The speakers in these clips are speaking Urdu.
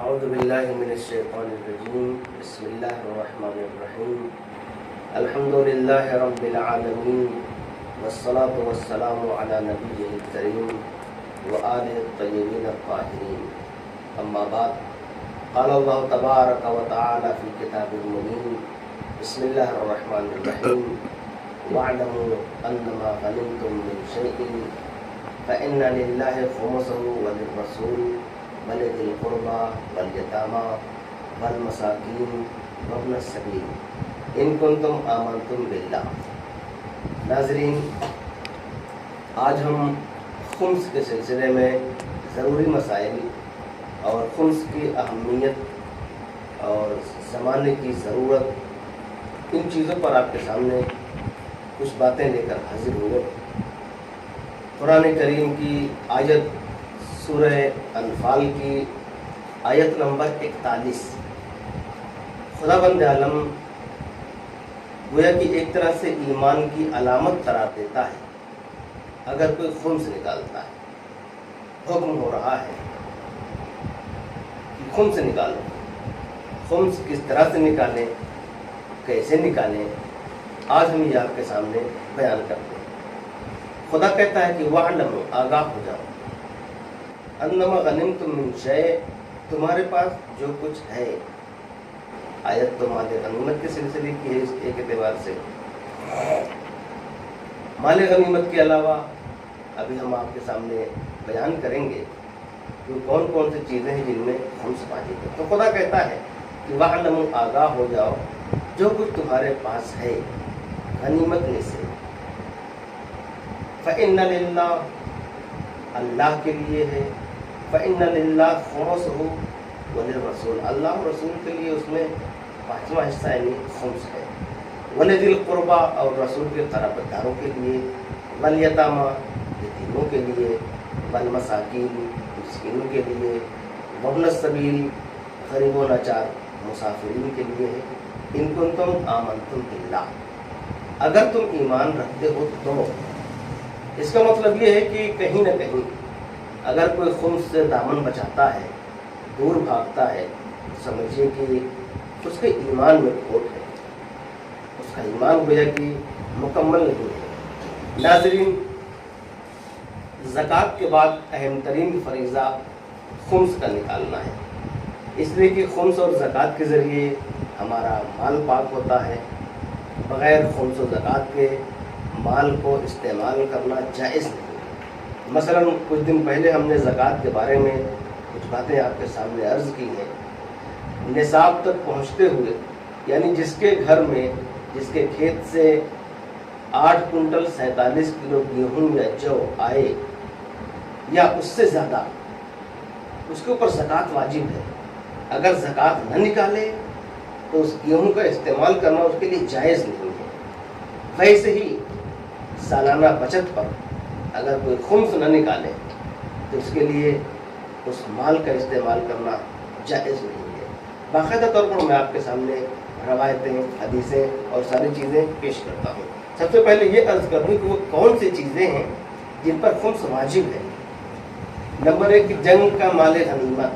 اعوذ باللہ من الشیطان الرجیم بسم اللہ الرحمن الرحیم الحمد للہ رب العالمین والصلاة والسلام علی نبیہ الکریم وآلہ الطیبین الطاہرین اما بعد قال اللہ تبارک و تعالی فی کتاب المبین بسم اللہ الرحمن الرحیم واعلموا انما غنمتم من شیء فإن للہ خمسہ وللرسول ولذی القربى والیتامى والمساکین وابن السبیل ان کنتم آمنتم باللہ۔ ناظرین، آج ہم خمس کے سلسلے میں ضروری مسائل اور خمس کی اہمیت اور زمانے کی ضرورت، ان چیزوں پر آپ کے سامنے کچھ باتیں لے کر حاضر ہوئے۔ قرآن کریم کی آیت سورہ انفال کی آیت نمبر 41، خداوند عالم گویا کہ ایک طرح سے ایمان کی علامت قرار دیتا ہے اگر کوئی خمس نکالتا ہے۔ حکم ہو رہا ہے کہ خمس نکالو۔ خمس کس طرح سے نکالیں، کیسے نکالیں، آج ہم یہ آپ کے سامنے بیان کرتے ہیں۔ خدا کہتا ہے کہ وَاعْلَمُوا، آگاہ ہو جاؤ، انما غنمتم من شیء، تمہارے پاس جو کچھ ہے۔ آیت تو مال غنیمت کے سلسلے کی ہے، اس ایک اعتبار سے مال غنیمت کے علاوہ ابھی ہم آپ کے سامنے بیان کریں گے کہ کون کون سی چیزیں ہیں جن میں خمس واجب ہے۔ تو خدا کہتا ہے کہ وَاعْلَمُوا، آگاہ ہو جاؤ، جو کچھ تمہارے پاس ہے غنیمت میں سے، فَإِنَّ لِلَّهِ، اللہ کے لیے ہے، فَإِنَّ لِلَّهِ خُمُسُهُ وَلِلرَّسُولِ، اللہ اور رسول کے لیے اس میں پانچواں حصہ یعنی خمس ہے، وَلِذِي الْقُرْبَى، اور رسول کے قرابت داروں کے لیے، وَالْيَتَامَى، یتیموں کے لیے، وَالْمَسَاکِینِ، مسکینوں کے لیے، وَابْنَ السَّبِیلِ، غریب و لاچار مسافرین کے لیے ہے۔ ان کنتم آمنتم باللہ، اگر تم ایمان رکھتے ہو تو۔ اس کا مطلب یہ ہے کہ کہیں نہ کہیں اگر کوئی خمس سے دامن بچاتا ہے، دور بھاگتا ہے، سمجھیے کہ اس کے ایمان میں کھوٹ ہے، اس کا ایمان گویا کہ مکمل نہیں ہے۔ ناظرین، زکوٰۃ کے بعد اہم ترین فریضہ خمس کا نکالنا ہے، اس لیے کہ خمس اور زکوٰۃ کے ذریعے ہمارا مال پاک ہوتا ہے۔ بغیر خمس و زکوٰۃ کے مال کو استعمال کرنا جائز نہیں۔ مثلا کچھ دن پہلے ہم نے زکوٰۃ کے بارے میں کچھ باتیں آپ کے سامنے عرض کی ہیں۔ نصاب تک پہنچتے ہوئے، یعنی جس کے گھر میں، جس کے کھیت سے 8 کنٹل 47 کلو گیہوں یا جو آئے یا اس سے زیادہ، اس کے اوپر زکوٰۃ واجب ہے۔ اگر زکوٰۃ نہ نکالے تو اس گیہوں کا استعمال کرنا اس کے لیے جائز نہیں ہے۔ ویسے ہی سالانہ بچت پر اگر کوئی خمس نہ نکالے تو اس کے لیے اس مال کا استعمال کرنا جائز نہیں ہے۔ باقاعدہ طور پر میں آپ کے سامنے روایتیں، حدیثیں اور ساری چیزیں پیش کرتا ہوں۔ سب سے پہلے یہ عرض کروں کہ وہ کون سی چیزیں ہیں جن پر خمس واجب ہے۔ نمبر 1، جنگ کا مال غنیمت،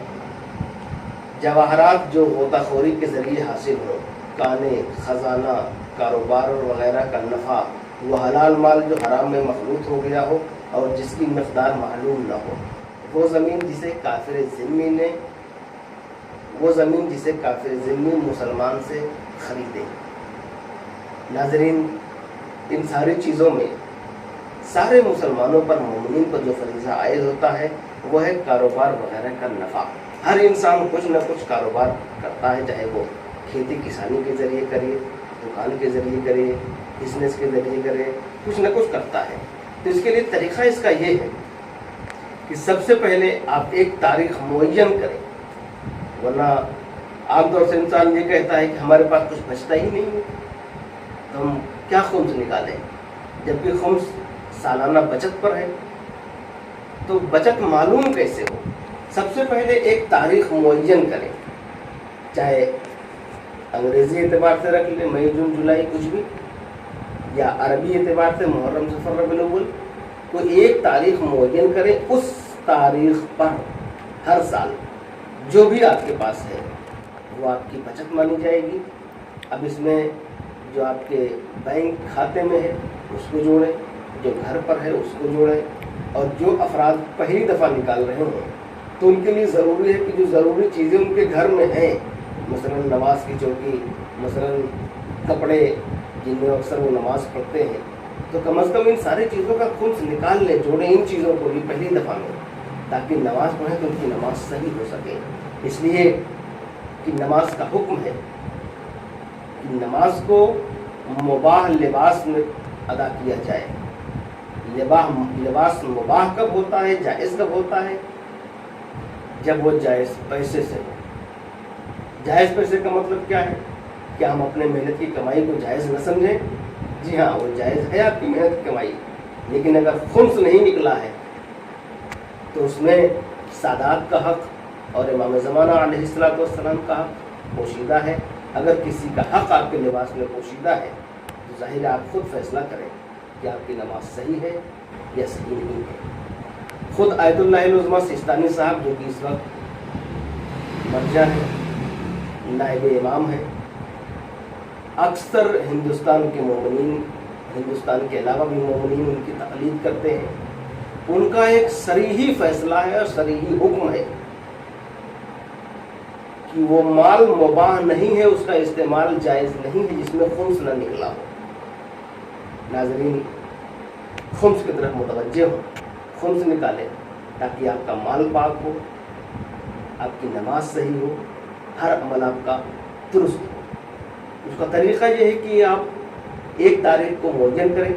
جواہرات جو غوطہ خوری کے ذریعے حاصل ہو، کانے، خزانہ، کاروبار اور وغیرہ کا نفع، وہ حلال مال جو حرام میں مخلوط ہو گیا ہو اور جس کی مقدار معلوم نہ ہو، وہ زمین جسے کافر ذمی مسلمان سے خریدے۔ ناظرین، ان ساری چیزوں میں سارے مسلمانوں پر، مومنین پر جو فریضہ عائد ہوتا ہے وہ ہے کاروبار وغیرہ کا نفع۔ ہر انسان کچھ نہ کچھ کاروبار کرتا ہے، چاہے وہ کھیتی کسانی کے ذریعے کرے، دکان کے ذریعے کرے، بزنس کے ذریعے کرے، کچھ نہ کچھ کرتا ہے۔ تو اس کے لیے طریقہ اس کا یہ ہے کہ سب سے پہلے آپ ایک تاریخ معین کریں، ورنہ عام طور سے انسان یہ کہتا ہے کہ ہمارے پاس کچھ بچتا ہی نہیں ہے تو ہم کیا خمس نکالیں، جبکہ خمس سالانہ بچت پر ہے۔ تو بچت معلوم کیسے ہو؟ سب سے پہلے ایک تاریخ معین کریں، چاہے انگریزی اعتبار سے رکھ لیں مئی جون جولائی کچھ بھی، یا عربی اعتبار سے محرم صفر ربیع الاول، کوئی ایک تاریخ معین کریں، اس تاریخ پر ہر سال جو بھی آپ کے پاس ہے وہ آپ کی بچت مانی جائے گی. اب اس میں جو آپ کے بینک کھاتے میں ہے اس کو جوڑیں, جو گھر پر ہے اس کو جوڑیں, اور جو افراد پہلی دفعہ نکال رہے ہیں تو ان کے لیے ضروری ہے کہ جو ضروری چیزیں ان کے گھر میں ہیں, مثلا نماز کی چوکی, مثلا کپڑے جن میں اکثر وہ نماز پڑھتے ہیں, تو کم از کم ان ساری چیزوں کا خمس نکال لیں, جوڑیں ان چیزوں کو بھی پہلی دفعہ میں, تاکہ نماز پڑھیں تو ان کی نماز صحیح ہو سکے. اس لیے کہ نماز کا حکم ہے کہ نماز کو مباح لباس میں ادا کیا جائے. لباس مباح کب ہوتا ہے, جائز کب ہوتا ہے؟ جب وہ جائز پیسے سے ہو. جائز پیسے کا مطلب کیا ہے؟ کیا ہم اپنے محنت کی کمائی کو جائز نہ سمجھیں؟ جی ہاں, وہ جائز ہے آپ کی محنت کی کمائی, لیکن اگر خمس نہیں نکلا ہے تو اس میں سادات کا حق اور امام زمانہ علیہ السلام کا حق پوشیدہ ہے. اگر کسی کا حق آپ کے لباس میں پوشیدہ ہے تو ظاہر ہے آپ خود فیصلہ کریں کہ آپ کی نماز صحیح ہے یا صحیح نہیں ہے. خود آیت اللہ العظمیٰ سیستانی صاحب, جو کہ اس وقت مرجع ہے, نائب امام ہے, اکثر ہندوستان کے مومنین, ہندوستان کے علاوہ بھی مومنین ان کی تقلید کرتے ہیں. ان کا ایک صریحی فیصلہ ہے اور صریحی حکم ہے کہ وہ مال مباح نہیں ہے, اس کا استعمال جائز نہیں ہے جس میں خمس نہ نکلا ہو. ناظرین, خمس کی طرف متوجہ ہو, خمس نکالیں تاکہ آپ کا مال پاک ہو, آپ کی نماز صحیح ہو, ہر عمل آپ کا درست ہو. اس کا طریقہ یہ ہے کہ آپ 1 تاریخ کو معین کریں,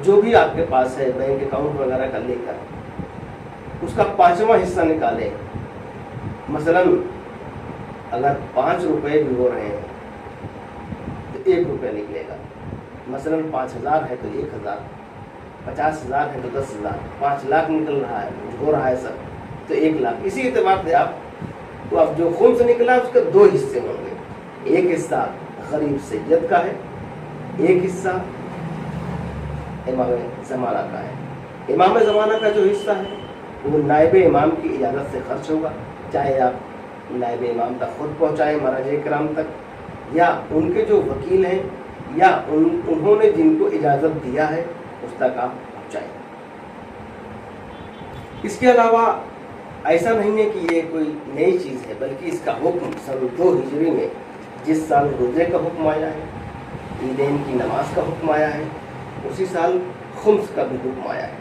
جو بھی آپ کے پاس ہے بینک اکاؤنٹ وغیرہ کا لے کر اس کا 5واں حصہ نکالیں. مثلا اگر 5 روپے بھی ہو رہے ہیں تو 1 روپے نکلے گا. مثلا 5000 ہے تو 1000, 50,000 ہے تو 10,000, 5 لاکھ نکل رہا ہے, ہو رہا ہے سب تو 1 لاکھ. اسی اعتبار سے آپ تو اب جو خمس نکلا اس کے 2 حصے ہوں گے. ایک حصہ غریب سید کا ہے, ایک حصہ امام زمانہ کا ہے. امام زمانہ کا جو حصہ ہے وہ نائب امام کی اجازت سے خرچ ہوگا, چاہے آپ نائب امام تک خود پہنچائیں مراجع کرام تک, یا ان کے جو وکیل ہیں یا انہوں نے جن کو اجازت دیا ہے اس تک آپ پہنچائیں. اس کے علاوہ ایسا نہیں ہے کہ یہ کوئی نئی چیز ہے, بلکہ اس کا حکم سن 2 ہجری میں جس سال روزے کا حکم آیا ہے, عیدین کی نماز کا حکم آیا ہے, اسی سال خمس کا بھی حکم آیا ہے.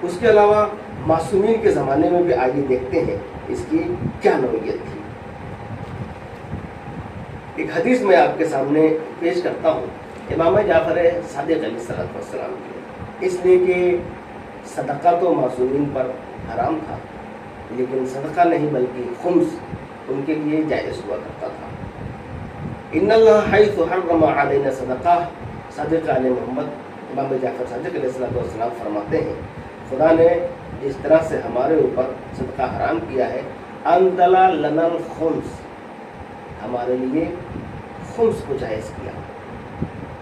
اس کے علاوہ معصومین کے زمانے میں بھی آئیے دیکھتے ہیں اس کی کیا نوعیت تھی. ایک حدیث میں آپ کے سامنے پیش کرتا ہوں امام جعفر صادق علیہ السلام کی, اس لیے کہ صدقہ تو معصومین پر حرام تھا, لیکن صدقہ نہیں بلکہ خمس ان کے لیے جائز ہوا کرتا تھا. ان اللہ حیث حرم علینا صدقہ, صادق علیہ محمد امام جعفر صادق علیہ السلام فرماتے ہیں خدا نے جس طرح سے ہمارے اوپر صدقہ حرام کیا ہے, انزل لنا الخمس, ہمارے لیے خمس کو جائز کیا.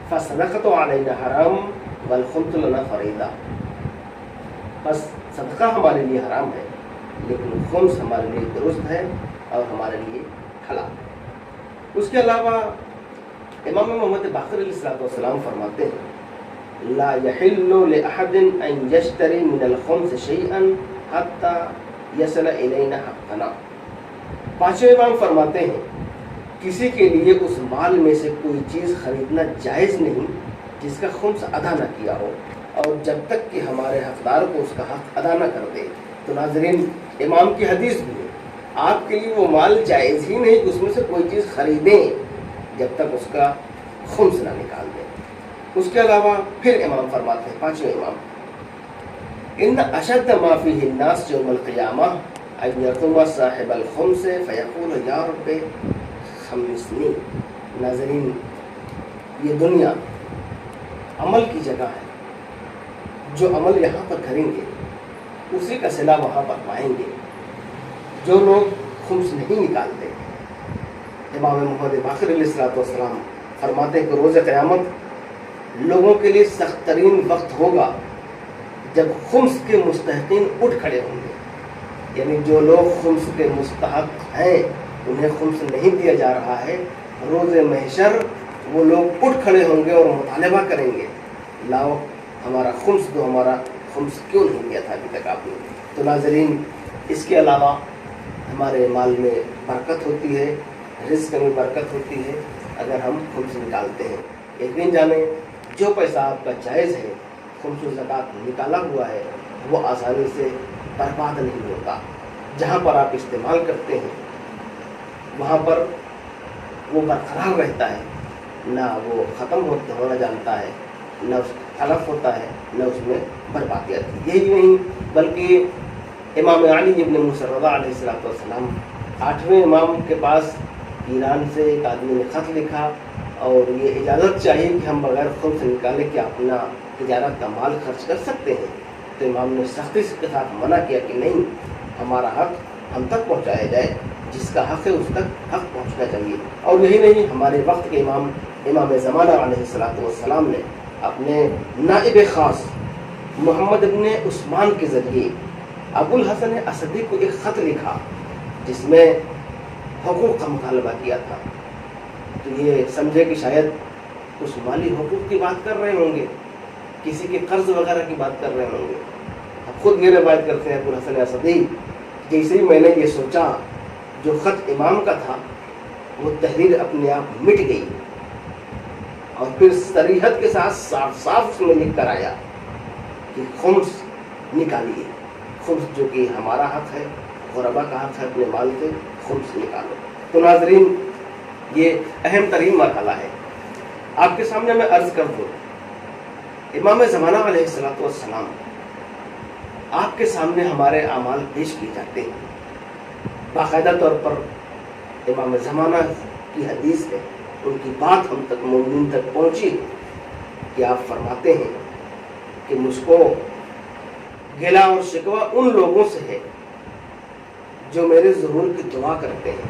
فصدقۃ علینا حرام والخمس لنا فریضہ, بس صدقہ ہمارے لیے حرام ہے لیکن خمس ہمارے لیے درست ہے اور ہمارے لیے حلال ہے. اس کے علاوہ امام محمد باقر علیہ السلام فرماتے ہیں لا يحل لأحد ان يشتري من الخمس شيئا حتى يصل الينا حقنا. 5ویں امام فرماتے ہیں کسی کے لیے اس مال میں سے کوئی چیز خریدنا جائز نہیں جس کا خمس ادا نہ کیا ہو, اور جب تک کہ ہمارے حقدار کو اس کا حق ادا نہ کر دے. تو ناظرین, امام کی حدیث بھی ہے, آپ کے لیے وہ مال جائز ہی نہیں کہ اس میں سے کوئی چیز خریدیں جب تک اس کا خمس نہ نکال دیں. اس کے علاوہ پھر امام فرماتے ہیں 5ویں امام, ان اشد ما فیہ الناس یوم القیامہ ان یقوم صاحب الخمس فیقول یا رب خمسنی. ناظرین, یہ دنیا عمل کی جگہ ہے, جو عمل یہاں پر کریں گے اسی کا صلہ وہاں پر پائیں گے. جو لوگ خمس نہیں نکالتے, امام محمد باقر علیہ السلام فرماتے ہیں کہ روز قیامت لوگوں کے لیے سخت ترین وقت ہوگا جب خمس کے مستحقین اٹھ کھڑے ہوں گے. یعنی جو لوگ خمس کے مستحق ہیں انہیں خمس نہیں دیا جا رہا ہے، روز محشر وہ لوگ اٹھ کھڑے ہوں گے اور مطالبہ کریں گے، لاؤ ہمارا خمس دو، ہمارا خمس کیوں نہیں دیا تھا ابھی تک آپ نے۔ تو ناظرین، اس کے علاوہ ہمارے مال میں برکت ہوتی ہے، رزق میں برکت ہوتی ہے اگر ہم خمس نکالتے ہیں۔ یقین جانیں جو پیسہ آپ کا جائز ہے، خمس و زکوٰۃ نکالا ہوا ہے، وہ آسانی سے برباد نہیں ہوتا۔ جہاں پر آپ استعمال کرتے ہیں وہاں پر وہ برقرار رہتا ہے، نہ وہ ختم ہونا جانتا ہے، نہ اس کا تلف ہوتا ہے، نہ اس میں بربادی آتی ہے۔ یہی نہیں بلکہ امام علی ابن موسیٰ علیہ السلام 8ویں امام کے پاس ایران سے ایک آدمی نے خط لکھا اور یہ اجازت چاہیے کہ ہم بغیر خمس نکالے کہ اپنا تجارت کا مال خرچ کر سکتے ہیں۔ تو امام نے سختی کے ساتھ منع کیا کہ نہیں، ہمارا حق ہم تک پہنچایا جائے، جس کا حق ہے اس تک حق پہنچنا چاہیے۔ اور یہی نہیں، ہمارے وقت کے امام زمانہ علیہ السلام نے اپنے نائب خاص محمد ابن عثمان کے ذریعے ابو الحسن اسدی کو ایک خط لکھا جس میں حقوق کا مطالبہ کیا تھا۔ تو یہ سمجھے کہ شاید کچھ مالی حقوق کی بات کر رہے ہوں گے، کسی کے قرض وغیرہ کی بات کر رہے ہوں گے۔ اب خود یہ روایت کرتے ہیں ابو الحسن اسدی، جیسے ہی میں نے یہ سوچا، جو خط امام کا تھا وہ تحریر اپنے آپ مٹ گئی، اور پھر صریحت کے ساتھ صاف صاف اس میں لکھ کر آیا کہ خمس نکالیے، خمس جو کہ ہمارا حق ہے، غربا کا حق ہے، اپنے مال سے خمس نکالو۔ تو ناظرین، یہ اہم ترین مرحلہ ہے۔ آپ کے سامنے میں عرض کر دوں، امام زمانہ علیہ السلام آپ کے سامنے ہمارے اعمال پیش کیے جاتے ہیں، باقاعدہ طور پر امام زمانہ کی حدیث ہے، ان کی بات ہم تک مومنین تک پہنچی کہ آپ فرماتے ہیں کہ مجھ کو گلہ اور شکوہ ان لوگوں سے ہے جو میرے ظہور کی دعا کرتے ہیں،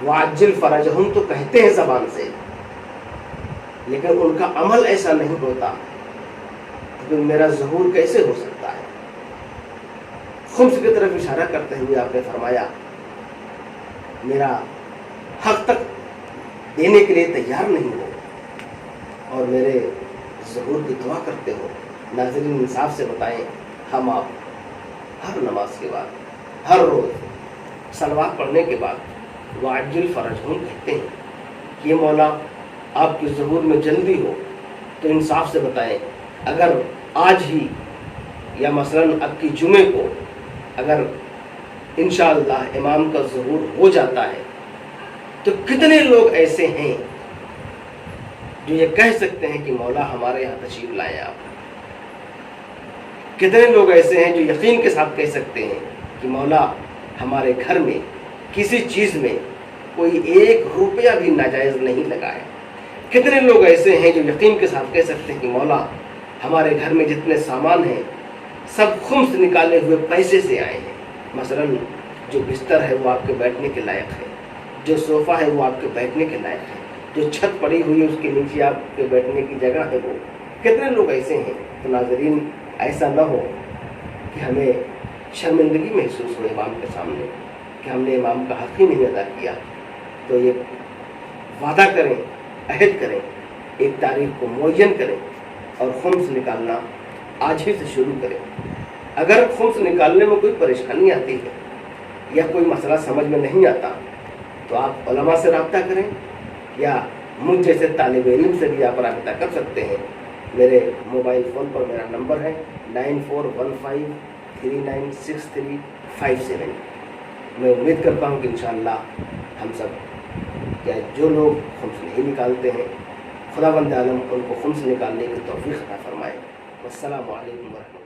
وعجل فرجہم تو کہتے ہیں زبان سے، لیکن ان کا عمل ایسا نہیں ہوتا، تو میرا ظہور کیسے ہو سکتا ہے؟ خمس کی طرف اشارہ کرتے ہوئے آپ نے فرمایا میرا حق تک دینے کے لیے تیار نہیں ہو اور میرے ظہور کی دعا کرتے ہو۔ ناظرین، انصاف سے بتائیں، ہم آپ ہر نماز کے بعد، ہر روز صلوات پڑھنے کے بعد وعجل فرجہم کہتے ہیں کہ یہ مولا آپ کے ظہور میں جلدی ہو، تو انصاف سے بتائیں اگر آج ہی یا مثلاً اب کی جمعے کو اگر انشاءاللہ امام کا ظہور ہو جاتا ہے تو کتنے لوگ ایسے ہیں جو یہ کہہ سکتے ہیں کہ مولا ہمارے یہاں تشریف لائیں آپ؟ کتنے لوگ ایسے ہیں جو یقین کے ساتھ کہہ سکتے ہیں کہ مولا ہمارے گھر میں کسی چیز میں کوئی 1 روپیہ بھی ناجائز نہیں لگا ہے؟ کتنے لوگ ایسے ہیں جو یقین کے ساتھ کہہ سکتے ہیں کہ مولا ہمارے گھر میں جتنے سامان ہیں سب خمس نکالے ہوئے پیسے سے آئے ہیں؟ مثلاً جو بستر ہے وہ آپ کے بیٹھنے کے لائق ہے، جو صوفہ ہے وہ آپ کے بیٹھنے کے لائق ہے، جو چھت پڑی ہوئی ہے اس کے نیچے آپ کے بیٹھنے کی جگہ ہے، وہ کتنے لوگ ایسے ہیں؟ تو ناظرین، ایسا نہ ہو کہ ہمیں شرمندگی محسوس ہو امام کے سامنے کہ ہم نے امام کا حق ہی نہیں ادا کیا۔ تو یہ وعدہ کریں، عہد کریں، ایک تاریخ کو معین کریں اور خمس نکالنا آج ہی سے شروع کریں۔ اگر خمس نکالنے میں کوئی پریشانی آتی ہے یا کوئی مسئلہ سمجھ میں نہیں آتا تو آپ علماء سے رابطہ کریں یا مجھ جیسے طالب علم سے بھی آپ رابطہ کر سکتے ہیں۔ میرے موبائل فون پر میرا نمبر ہے 9415396357۔ میں امید کرتا ہوں کہ انشاءاللہ ہم سب یا جو لوگ خمس نہیں نکالتے ہیں خداوند عالم ان کو خمس نکالنے کی توفیق عطا فرمائے۔ والسلام علیکم ورحمۃ اللہ۔